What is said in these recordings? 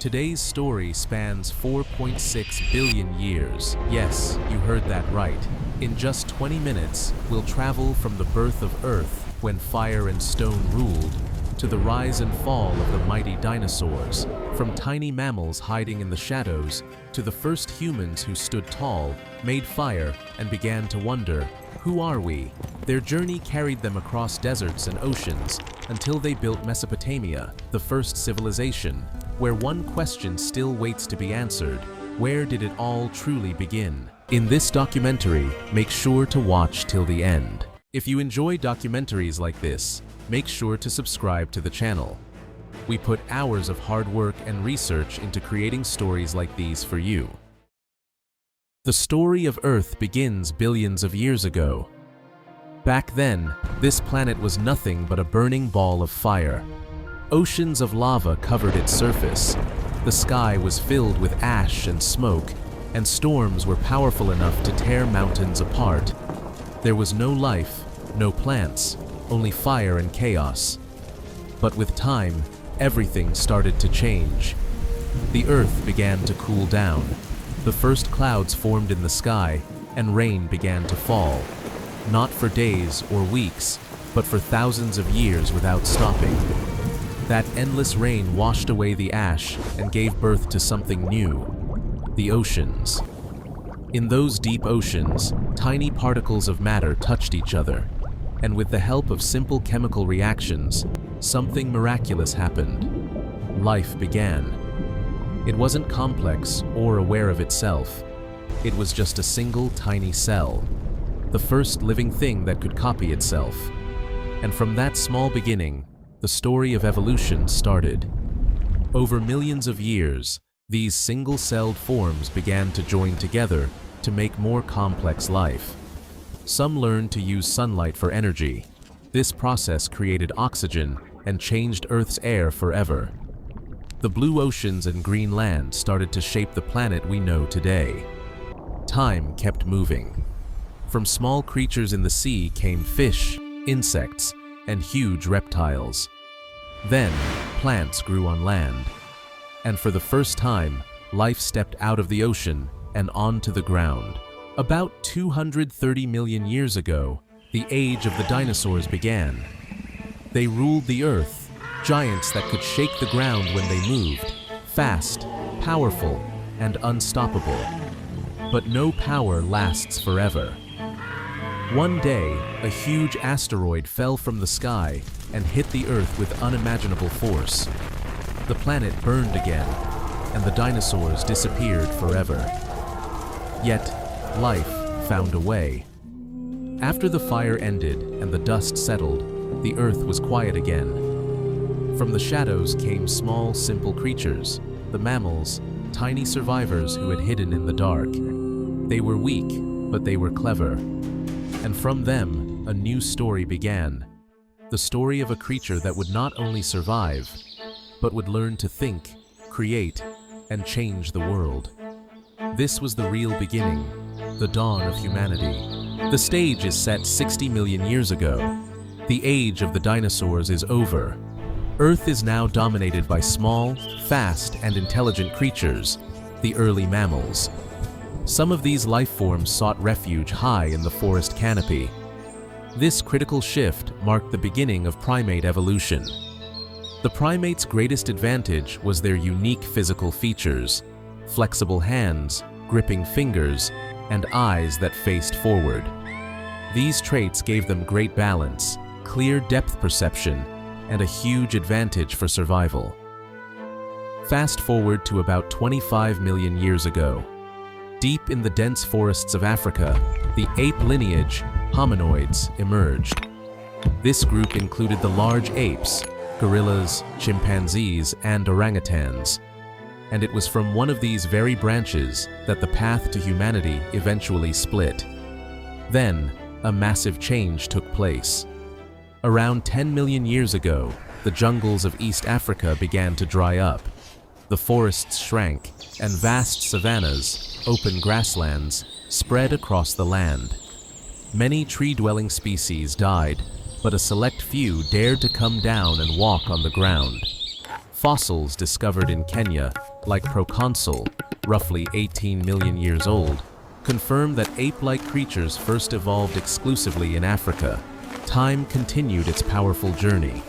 Today's story spans 4.6 billion years. Yes, you heard that right. In just 20 minutes, we'll travel from the birth of Earth, when fire and stone ruled, to the rise and fall of the mighty dinosaurs, from tiny mammals hiding in the shadows to the first humans who stood tall, made fire, and began to wonder, who are we? Their journey carried them across deserts and oceans until they built Mesopotamia, the first civilization, where one question still waits to be answered: where did it all truly begin? In this documentary, make sure to watch till the end. If you enjoy documentaries like this, make sure to subscribe to the channel. We put hours of hard work and research into creating stories like these for you. The story of Earth begins billions of years ago. Back then, this planet was nothing but a burning ball of fire. Oceans of lava covered its surface. The sky was filled with ash and smoke, and storms were powerful enough to tear mountains apart. There was no life, no plants, only fire and chaos. But with time, everything started to change. The Earth began to cool down. The first clouds formed in the sky, and rain began to fall. Not for days or weeks, but for thousands of years without stopping. That endless rain washed away the ash and gave birth to something new: the oceans. In those deep oceans, tiny particles of matter touched each other, and with the help of simple chemical reactions, something miraculous happened. Life began. It wasn't complex or aware of itself. It was just a single tiny cell, the first living thing that could copy itself. And from that small beginning, the story of evolution started. Over millions of years, these single-celled forms began to join together to make more complex life. Some learned to use sunlight for energy. This process created oxygen and changed Earth's air forever. The blue oceans and green land started to shape the planet we know today. Time kept moving. From small creatures in the sea came fish, insects, and huge reptiles. Then, plants grew on land. And for the first time, life stepped out of the ocean and onto the ground. About 230 million years ago, the age of the dinosaurs began. They ruled the Earth, giants that could shake the ground when they moved, fast, powerful, and unstoppable. But no power lasts forever. One day, a huge asteroid fell from the sky and hit the Earth with unimaginable force. The planet burned again, and the dinosaurs disappeared forever. Yet, life found a way. After the fire ended and the dust settled, the Earth was quiet again. From the shadows came small, simple creatures, the mammals, tiny survivors who had hidden in the dark. They were weak, but they were clever. And from them, a new story began. The story of a creature that would not only survive, but would learn to think, create, and change the world. This was the real beginning, the dawn of humanity. The stage is set 60 million years ago. The age of the dinosaurs is over. Earth is now dominated by small, fast, and intelligent creatures, the early mammals. Some of these life forms sought refuge high in the forest canopy. This critical shift marked the beginning of primate evolution. The primates' greatest advantage was their unique physical features: flexible hands, gripping fingers, and eyes that faced forward. These traits gave them great balance, clear depth perception, and a huge advantage for survival. Fast forward to about 25 million years ago. Deep in the dense forests of Africa, the ape lineage, hominoids, emerged. This group included the large apes, gorillas, chimpanzees, and orangutans. And it was from one of these very branches that the path to humanity eventually split. Then, a massive change took place. Around 10 million years ago, the jungles of East Africa began to dry up. The forests shrank, and vast savannas, open grasslands, spread across the land. Many tree-dwelling species died, but a select few dared to come down and walk on the ground. Fossils discovered in Kenya, like proconsul, roughly 18 million years old, confirm that ape-like creatures first evolved exclusively in Africa. Time continued its powerful journey.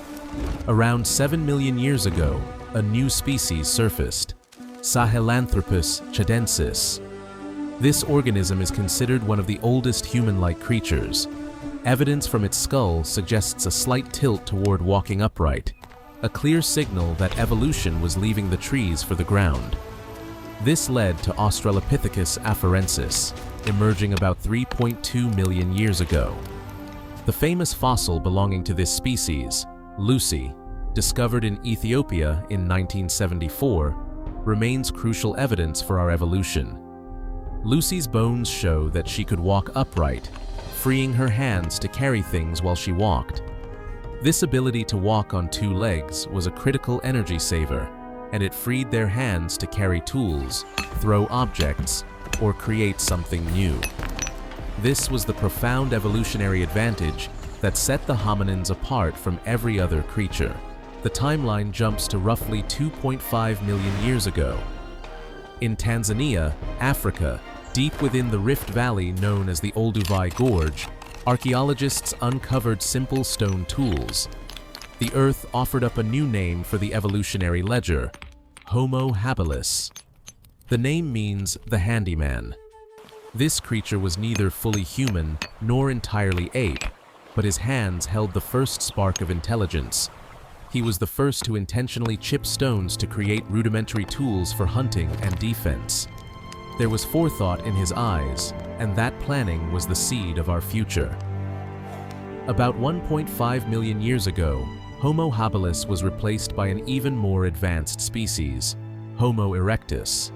Around 7 million years ago, a new species surfaced, Sahelanthropus chadensis. This organism is considered one of the oldest human-like creatures. Evidence from its skull suggests a slight tilt toward walking upright, a clear signal that evolution was leaving the trees for the ground. This led to Australopithecus afarensis, emerging about 3.2 million years ago. The famous fossil belonging to this species, Lucy, discovered in Ethiopia in 1974, remains crucial evidence for our evolution. Lucy's bones show that she could walk upright, freeing her hands to carry things while she walked. This ability to walk on two legs was a critical energy saver, and it freed their hands to carry tools, throw objects, or create something new. This was the profound evolutionary advantage that set the hominins apart from every other creature. The timeline jumps to roughly 2.5 million years ago. In Tanzania, Africa, deep within the rift valley known as the Olduvai Gorge, archaeologists uncovered simple stone tools. The Earth offered up a new name for the evolutionary ledger, Homo habilis. The name means the handyman. This creature was neither fully human nor entirely ape, but his hands held the first spark of intelligence. He was the first to intentionally chip stones to create rudimentary tools for hunting and defense. There was forethought in his eyes, and that planning was the seed of our future. About 1.5 million years ago, Homo habilis was replaced by an even more advanced species, Homo erectus.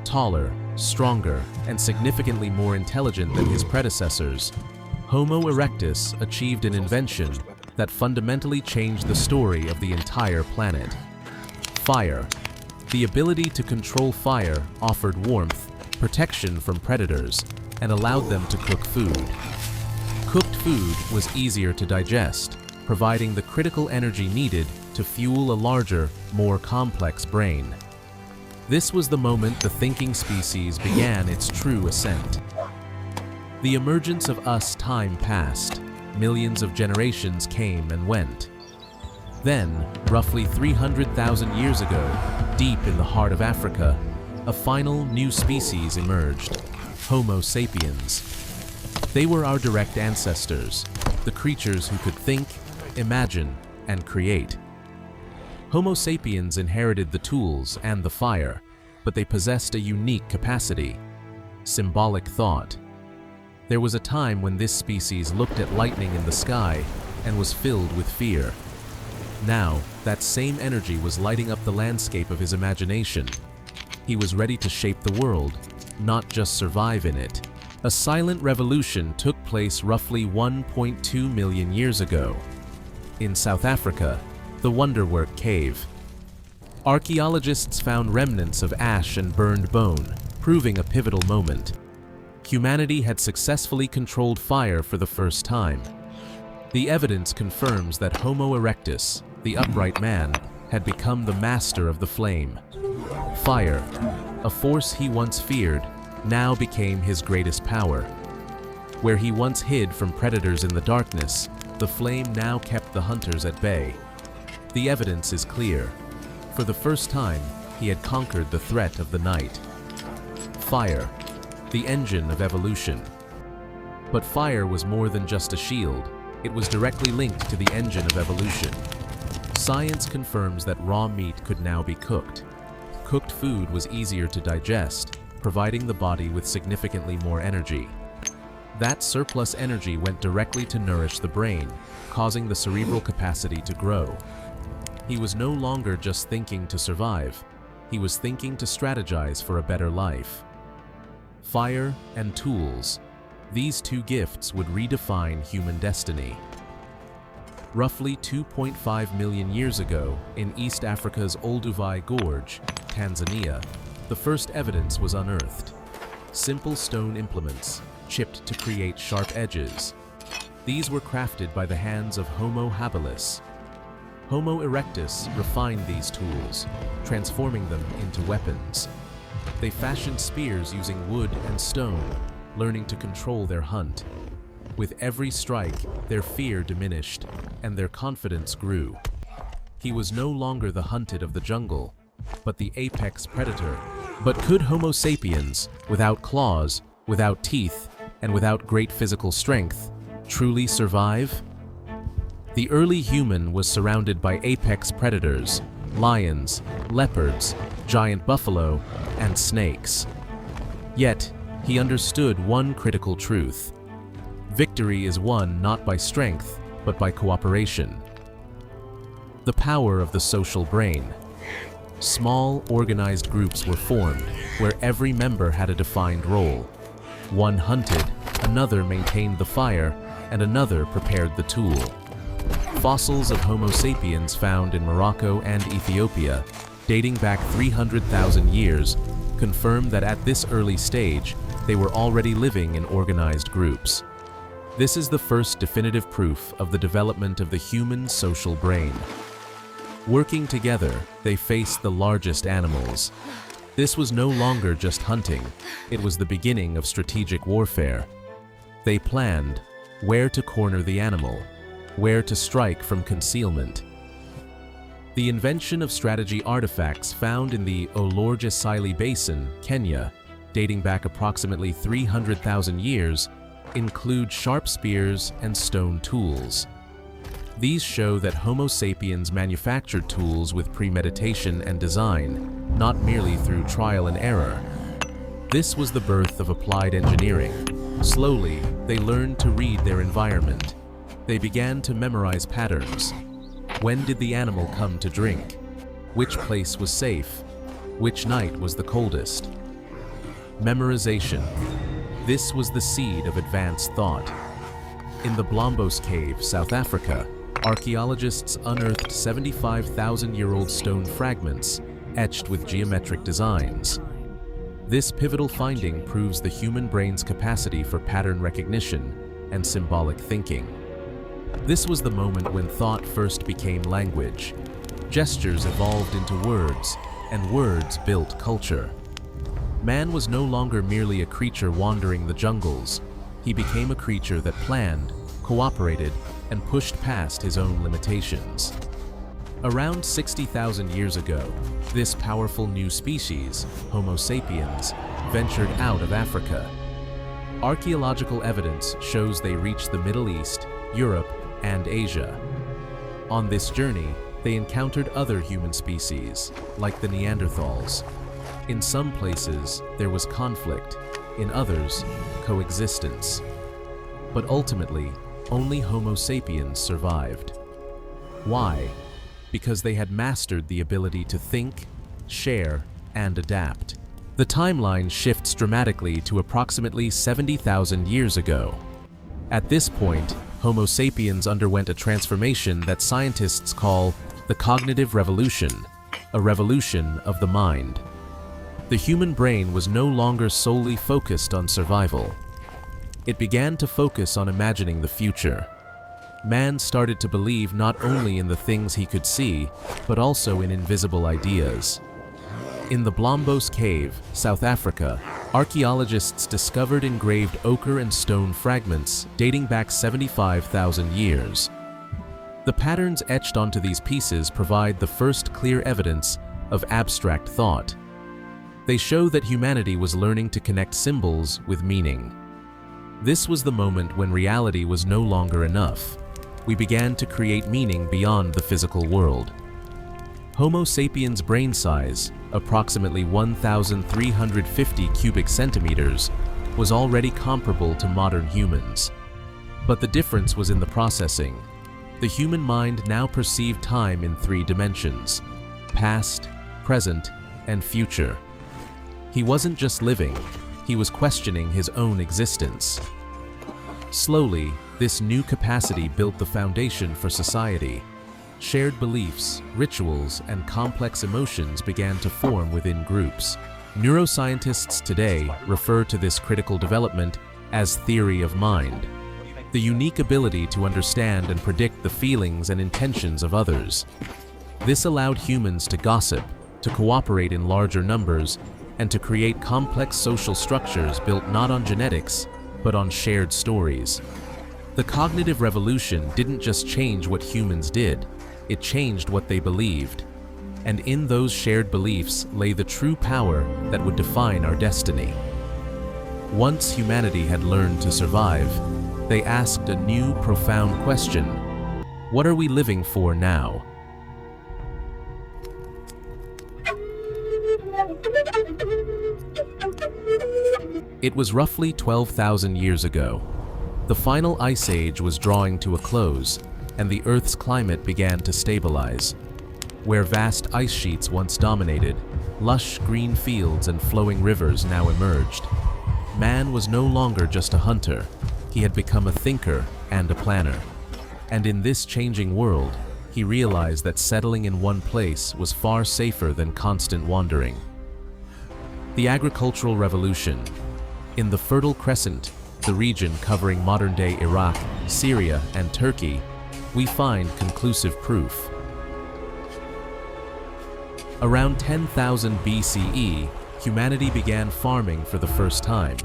Taller, stronger, and significantly more intelligent than his predecessors, Homo erectus achieved an invention that fundamentally changed the story of the entire planet. Fire. The ability to control fire offered warmth, protection from predators, and allowed them to cook food. Cooked food was easier to digest, providing the critical energy needed to fuel a larger, more complex brain. This was the moment the thinking species began its true ascent. The emergence of us time passed. Millions of generations came and went. Then, roughly 300,000 years ago, deep in the heart of Africa, a final new species emerged, Homo sapiens. They were our direct ancestors, the creatures who could think, imagine, and create. Homo sapiens inherited the tools and the fire, but they possessed a unique capacity: symbolic thought. There was a time when this species looked at lightning in the sky and was filled with fear. Now, that same energy was lighting up the landscape of his imagination. He was ready to shape the world, not just survive in it. A silent revolution took place roughly 1.2 million years ago. In South Africa, the Wonderwork Cave. Archaeologists found remnants of ash and burned bone, proving a pivotal moment. Humanity had successfully controlled fire for the first time. The evidence confirms that Homo erectus, the upright man, had become the master of the flame. Fire, a force he once feared, now became his greatest power. Where he once hid from predators in the darkness, the flame now kept the hunters at bay. The evidence is clear. For the first time, he had conquered the threat of the night. Fire, the engine of evolution. But fire was more than just a shield. It was directly linked to the engine of evolution. Science confirms that raw meat could now be cooked. Cooked food was easier to digest, providing the body with significantly more energy. That surplus energy went directly to nourish the brain, causing the cerebral capacity to grow. He was no longer just thinking to survive. He was thinking to strategize for a better life. Fire and tools. These two gifts would redefine human destiny. Roughly 2.5 million years ago, in East Africa's Olduvai Gorge, Tanzania, the first evidence was unearthed. Simple stone implements, chipped to create sharp edges. These were crafted by the hands of Homo habilis. Homo erectus refined these tools, transforming them into weapons. They fashioned spears using wood and stone, learning to control their hunt. With every strike, their fear diminished, and their confidence grew. He was no longer the hunted of the jungle, but the apex predator. But could Homo sapiens, without claws, without teeth, and without great physical strength, truly survive? The early human was surrounded by apex predators, lions, leopards, giant buffalo, and snakes. Yet, he understood one critical truth. Victory is won not by strength, but by cooperation. The power of the social brain. Small, organized groups were formed, where every member had a defined role. One hunted, another maintained the fire, and another prepared the tool. Fossils of Homo sapiens found in Morocco and Ethiopia, dating back 300,000 years, confirm that at this early stage, they were already living in organized groups. This is the first definitive proof of the development of the human social brain. Working together, they faced the largest animals. This was no longer just hunting, it was the beginning of strategic warfare. They planned where to corner the animal, where to strike from concealment. The invention of strategy artifacts found in the Olorgesailie Basin, Kenya, dating back approximately 300,000 years, include sharp spears and stone tools. These show that Homo sapiens manufactured tools with premeditation and design, not merely through trial and error. This was the birth of applied engineering. Slowly, they learned to read their environment. They began to memorize patterns. When did the animal come to drink? Which place was safe? Which night was the coldest? Memorization. This was the seed of advanced thought. In the Blombos Cave, South Africa, archaeologists unearthed 75,000-year-old stone fragments etched with geometric designs. This pivotal finding proves the human brain's capacity for pattern recognition and symbolic thinking. This was the moment when thought first became language. Gestures evolved into words, and words built culture. Man was no longer merely a creature wandering the jungles. He became a creature that planned, cooperated, and pushed past his own limitations. Around 60,000 years ago, this powerful new species, Homo sapiens, ventured out of Africa. Archaeological evidence shows they reached the Middle East, Europe, and Asia. On this journey, they encountered other human species, like the Neanderthals. In some places, there was conflict, in others, coexistence. But ultimately, only Homo sapiens survived. Why? Because they had mastered the ability to think, share, and adapt. The timeline shifts dramatically to approximately 70,000 years ago. At this point, Homo sapiens underwent a transformation that scientists call the cognitive revolution, a revolution of the mind. The human brain was no longer solely focused on survival. It began to focus on imagining the future. Man started to believe not only in the things he could see, but also in invisible ideas. In the Blombos Cave, South Africa, archaeologists discovered engraved ochre and stone fragments dating back 75,000 years. The patterns etched onto these pieces provide the first clear evidence of abstract thought. They show that humanity was learning to connect symbols with meaning. This was the moment when reality was no longer enough. We began to create meaning beyond the physical world. Homo sapiens' brain size, approximately 1,350 cubic centimeters, was already comparable to modern humans. But the difference was in the processing. The human mind now perceived time in 3 dimensions: past, present, and future. He wasn't just living, he was questioning his own existence. Slowly, this new capacity built the foundation for society. Shared beliefs, rituals, and complex emotions began to form within groups. Neuroscientists today refer to this critical development as theory of mind. the unique ability to understand and predict the feelings and intentions of others. This allowed humans to gossip, to cooperate in larger numbers, and to create complex social structures built not on genetics, but on shared stories. The cognitive revolution didn't just change what humans did, it changed what they believed. And in those shared beliefs lay the true power that would define our destiny. Once humanity had learned to survive, they asked a new, profound question: what are we living for now? It was roughly 12,000 years ago. The final ice age was drawing to a close, and the Earth's climate began to stabilize. Where vast ice sheets once dominated, lush green fields and flowing rivers now emerged. Man was no longer just a hunter, he had become a thinker and a planner. And in this changing world, he realized that settling in one place was far safer than constant wandering. The agricultural revolution. In the Fertile Crescent, the region covering modern-day Iraq, Syria, and Turkey, we find conclusive proof. Around 10,000 BCE, humanity began farming for the first time.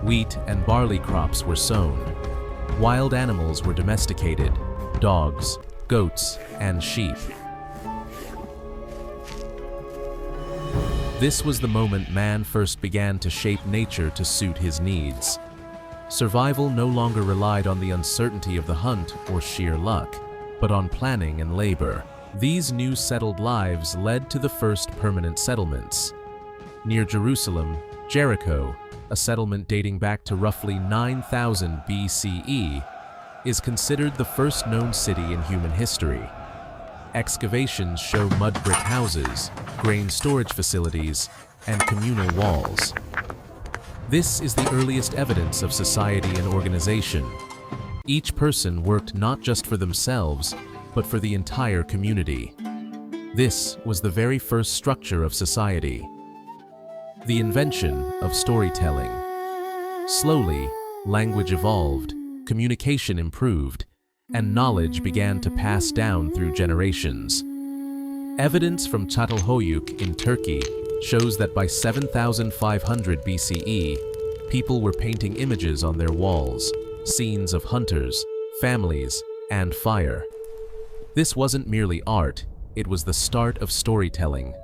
Wheat and barley crops were sown. Wild animals were domesticated: dogs, goats, and sheep. This was the moment man first began to shape nature to suit his needs. Survival no longer relied on the uncertainty of the hunt or sheer luck, but on planning and labor. These new settled lives led to the first permanent settlements. Near Jerusalem, Jericho, a settlement dating back to roughly 9,000 BCE, is considered the first known city in human history. Excavations show mud brick houses, grain storage facilities, and communal walls. This is the earliest evidence of society and organization. Each person worked not just for themselves, but for the entire community. This was the very first structure of society. The invention of storytelling. Slowly, language evolved, communication improved, and knowledge began to pass down through generations. Evidence from Çatalhöyük in Turkey shows that by 7,500 BCE, people were painting images on their walls, scenes of hunters, families, and fire. This wasn't merely art, it was the start of storytelling.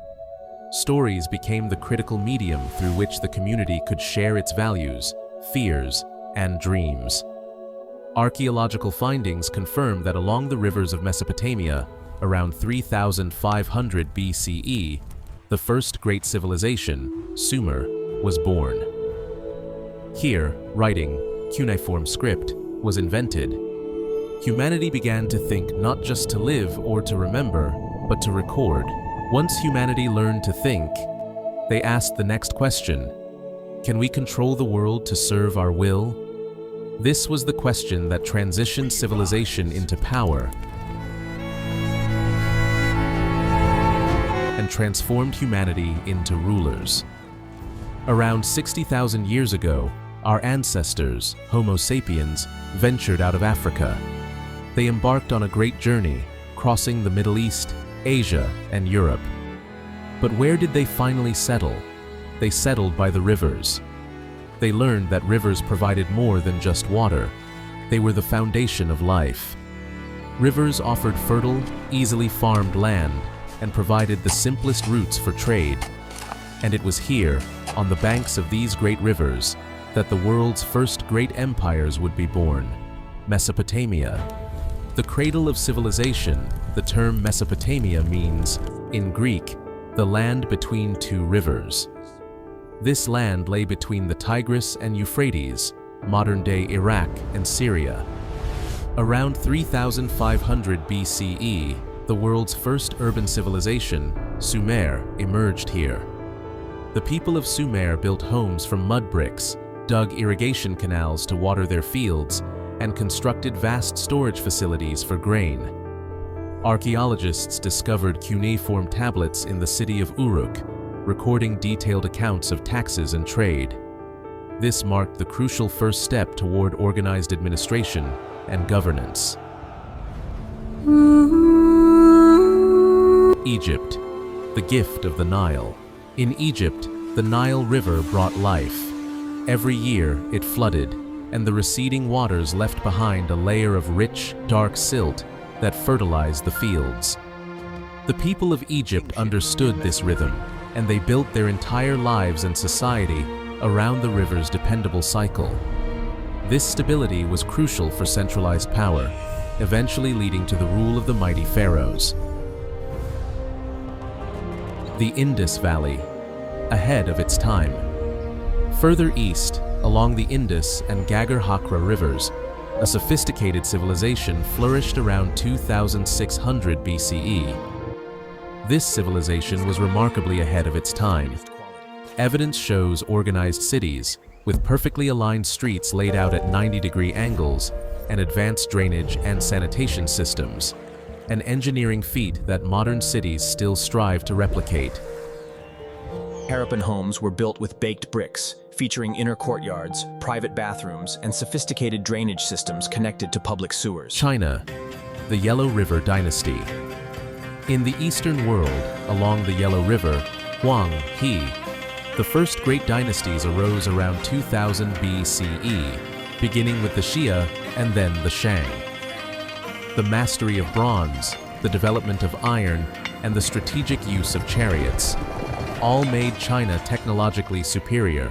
Stories became the critical medium through which the community could share its values, fears, and dreams. Archaeological findings confirm that along the rivers of Mesopotamia, around 3,500 BCE, the first great civilization, Sumer, was born. Here, writing, cuneiform script, was invented. Humanity began to think not just to live or to remember, but to record. Once humanity learned to think, they asked the next question: can we control the world to serve our will? This was the question that transitioned civilization into power and transformed humanity into rulers. Around 60,000 years ago, our ancestors, Homo sapiens, ventured out of Africa. They embarked on a great journey, crossing the Middle East, Asia, and Europe. But where did they finally settle? They settled by the rivers. They learned that rivers provided more than just water. They were the foundation of life. Rivers offered fertile, easily farmed land and provided the simplest routes for trade. And it was here, on the banks of these great rivers, that the world's first great empires would be born: Mesopotamia. The cradle of civilization, the term Mesopotamia means, in Greek, the land between two rivers. This land lay between the Tigris and Euphrates, modern-day Iraq and Syria. Around 3,500 BCE, the world's first urban civilization, Sumer, emerged here. The people of Sumer built homes from mud bricks, dug irrigation canals to water their fields, and constructed vast storage facilities for grain. Archaeologists discovered cuneiform tablets in the city of Uruk, recording detailed accounts of taxes and trade. This marked the crucial first step toward organized administration and governance. Egypt, the gift of the Nile. In Egypt, the Nile River brought life. Every year, it flooded, and the receding waters left behind a layer of rich, dark silt that fertilized the fields. The people of Egypt understood this rhythm, and they built their entire lives and society around the river's dependable cycle. This stability was crucial for centralized power, eventually leading to the rule of the mighty pharaohs. The Indus Valley, ahead of its time. Further east, along the Indus and Ghaggar-Hakra rivers, a sophisticated civilization flourished around 2600 BCE. This civilization was remarkably ahead of its time. Evidence shows organized cities, with perfectly aligned streets laid out at 90-degree angles, and advanced drainage and sanitation systems, an engineering feat that modern cities still strive to replicate. Harappan homes were built with baked bricks, featuring inner courtyards, private bathrooms, and sophisticated drainage systems connected to public sewers. China, the Yellow River Dynasty. In the Eastern world, along the Yellow River, Huang, He, the first great dynasties arose around 2000 BCE, beginning with the Xia and then the Shang. The mastery of bronze, the development of iron, and the strategic use of chariots all made China technologically superior.